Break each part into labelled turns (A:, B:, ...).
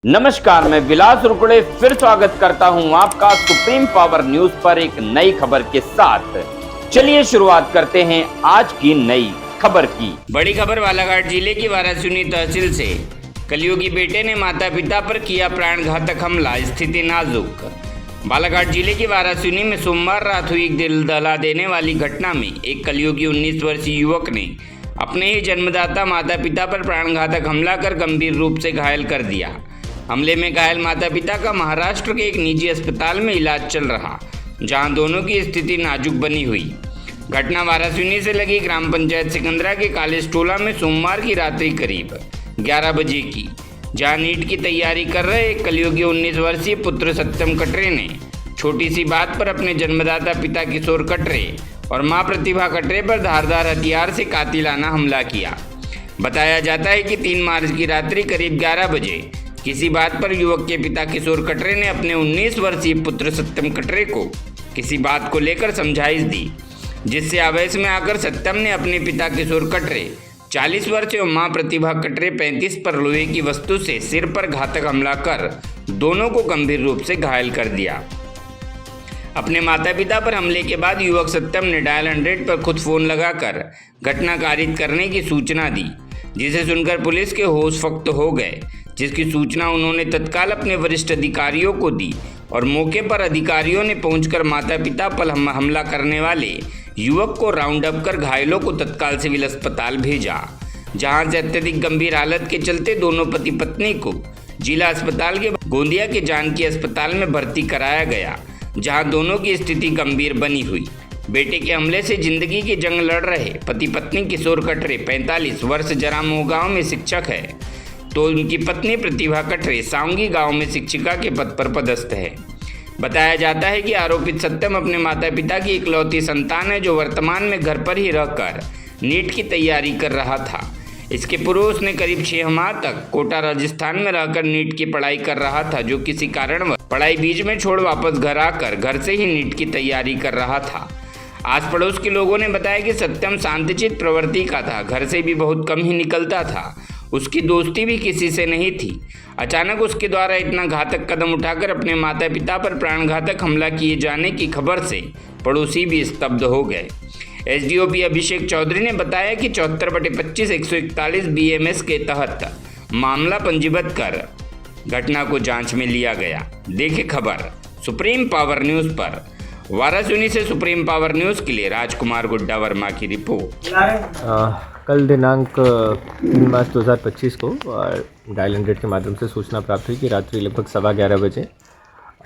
A: नमस्कार, मैं विलास रुकड़े फिर स्वागत करता हूं आपका सुप्रीम पावर न्यूज पर एक नई खबर के साथ। चलिए शुरुआत करते हैं आज की नई खबर की। बड़ी खबर बालाघाट जिले की वारासिनी तहसील से कलयुगी बेटे ने माता पिता पर किया प्राणघातक हमला, स्थिति नाजुक। बालाघाट जिले की वारासिनी में सोमवार रात हुई दिल दहला देने वाली घटना में एक कलयुगी 19 वर्षीय युवक ने अपने ही जन्मदाता माता पिता पर प्राणघातक हमला कर गंभीर रूप से घायल कर दिया। हमले में घायल माता पिता का महाराष्ट्र के एक निजी अस्पताल में इलाज चल रहा, जहां दोनों की स्थिति नाजुक बनी हुई। घटना वारासिनी से लगी ग्राम पंचायत सिकंदरा के कॉलेज टोला में सोमवार की रात्रि करीब 11 बजे की, जहां नीट की तैयारी कर रहे एक कलयुगी 19 वर्षीय पुत्र सत्यम कटरे ने छोटी सी बात पर अपने जन्मदाता पिता किशोर कटरे और मां प्रतिभा कटरे पर धारदार हथियार से कातिलाना हमला किया। बताया जाता है कि 3 मार्च की रात्रि करीब 11 बजे किसी बात पर युवक के पिता किशोर कटरे ने अपने 19 वर्षीय पुत्र सत्यम कटरे को किसी बात को लेकर समझाइश दी, जिससे आवेश में आकर सत्यम ने अपने पिता किशोर कटरे 40 वर्षीय और मां प्रतिभा कटरे 35 पर लोहे की वस्तु से सिर पर घातक हमला कर दोनों को गंभीर रूप से घायल कर दिया। अपने माता पिता पर हमले के बाद युवक सत्यम ने डायल 100 पर खुद फोन लगाकर घटना कारित करने की सूचना दी, जिसे सुनकर पुलिस के होश फक्त हो गए, जिसकी सूचना उन्होंने तत्काल अपने वरिष्ठ अधिकारियों को दी और मौके पर अधिकारियों ने पहुंचकर माता पिता पर हमला करने वाले युवक को राउंड अप कर घायलों को तत्काल सिविल अस्पताल भेजा, जहां से अत्यधिक गंभीर हालत के चलते दोनों पति पत्नी को जिला अस्पताल के गोंदिया के जानकी अस्पताल में भर्ती कराया गया, जहां दोनों की स्थिति गंभीर बनी हुई। बेटे के हमले से जिंदगी की जंग लड़ रहे पति पत्नी किशोर कटरे 45 वर्ष जरामोह गांव में शिक्षक है, तो उनकी पत्नी प्रतिभा कटरे सांगी गांव में शिक्षिका के पद पर पदस्थ है। बताया जाता है कि आरोपित सत्यम अपने माता पिता की इकलौती संतान है, जो वर्तमान में घर पर ही रहकर नीट की तैयारी कर रहा था। इसके पूर्व उसने करीब 6 माह तक कोटा राजस्थान में रहकर नीट की पढ़ाई कर रहा था, जो किसी कारणवश पढ़ाई बीच में छोड़ वापस घर आकर घर से ही नीट की तैयारी कर रहा था। आस पड़ोस के लोगों ने बताया कि सत्यम शांतचित्त प्रवृत्ति का था, घर से भी बहुत कम ही निकलता था, उसकी दोस्ती भी किसी से नहीं थी। अचानक उसके द्वारा इतना घातक कदम उठाकर अपने माता पिता पर प्राणघातक हमला किए जाने की खबर से पड़ोसी भी स्तब्ध हो गए। एसडीओपी अभिषेक चौधरी ने बताया कि 74/25 141 बीएमएस के तहत मामला पंजीबद्ध कर घटना को जांच में लिया गया। देखे खबर सुप्रीम पावर न्यूज पर। वारासिनी से सुप्रीम पावर न्यूज के लिए राजकुमार गुड्डा वर्मा की रिपोर्ट।
B: कल दिनांक 3 मार्च 2025 को डायल 100 के माध्यम से सूचना प्राप्त हुई कि रात्रि लगभग 11:15 बजे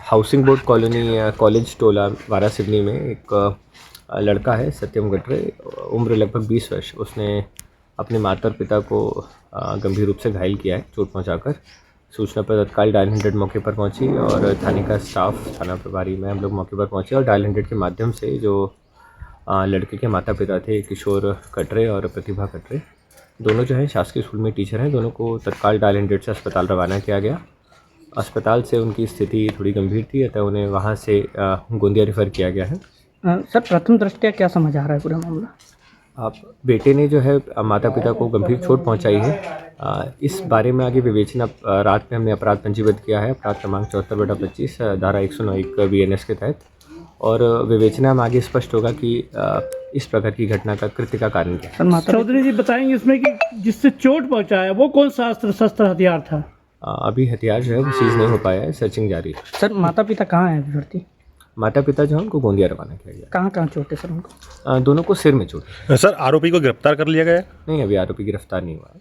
B: हाउसिंग बोर्ड कॉलोनी कॉलेज टोला वारासिनी में एक लड़का है सत्यम कटरे, उम्र लगभग 20 वर्ष, उसने अपने माता और पिता को गंभीर रूप से घायल किया है चोट पहुंचाकर। सूचना पर तत्काल डायल 100 मौके पर पहुंची और थाने का स्टाफ, थाना प्रभारी में हम लोग मौके पर पहुंचे और डायल 100 के माध्यम से जो लड़के के माता पिता थे किशोर कटरे और प्रतिभा कटरे, दोनों जो हैं शासकीय स्कूल में टीचर हैं, दोनों को तत्काल डायल 100 से अस्पताल रवाना किया गया। अस्पताल से उनकी स्थिति थोड़ी गंभीर थी, अतः उन्हें वहां से गोंदिया रेफर किया गया है।
C: सर, प्रथम दृष्टया क्या समझ आ रहा है पूरा मामला?
B: आप बेटे ने जो है माता पिता को गंभीर चोट पहुंचाई है, इस बारे में आगे विवेचना रात में हमने अपराध पंजीबद्ध किया है, अपराध क्रमांक 74/25 धारा 109 बीएनएस के तहत, और विवेचना में आगे स्पष्ट होगा कि इस प्रकार की घटना का कृत्य का कारण क्या है।
C: सर, चौधरी जी बताएंगे इसमें कि जिससे चोट पहुंचाया वो कौन सा शस्त्र हथियार था?
B: अभी हथियार जो है वो सीज नहीं हो पाया है, सर्चिंग जारी है।
C: सर, माता पिता कहाँ है भर्ती?
B: माता पिता जो है उनको गोंदिया रवाना किया गया।
C: कहाँ चोट है सर उनको?
B: दोनों को सिर में चोट है।
D: सर, आरोपी को गिरफ्तार कर लिया गया?
B: नहीं, अभी आरोपी गिरफ्तार नहीं हुआ है।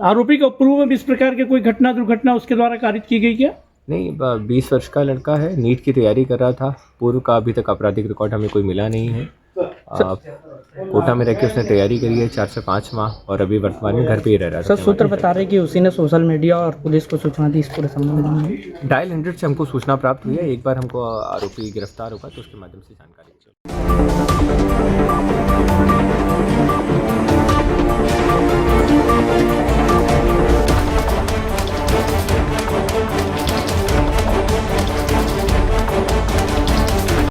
C: आरोपी को पूर्व में इस प्रकार के कोई घटना दुर्घटना उसके द्वारा कारित की गई क्या?
B: नहीं, 20 वर्ष का लड़का है, नीट की तैयारी कर रहा था। पूर्व का अभी तक आपराधिक रिकॉर्ड हमें कोई मिला नहीं है। कोटा में रहकर उसने तैयारी करी है 4 से 5 माह, और अभी वर्तमान में घर पे ही रह रहा है।
C: सर, सूत्र बता रहे कि उसी ने सोशल मीडिया और पुलिस को सूचना दी इस पूरे संबंध में।
B: डायल 100 से हमको सूचना प्राप्त हुई है, एक बार हमको आरोपी गिरफ्तार होगा तो उसके माध्यम से जानकारी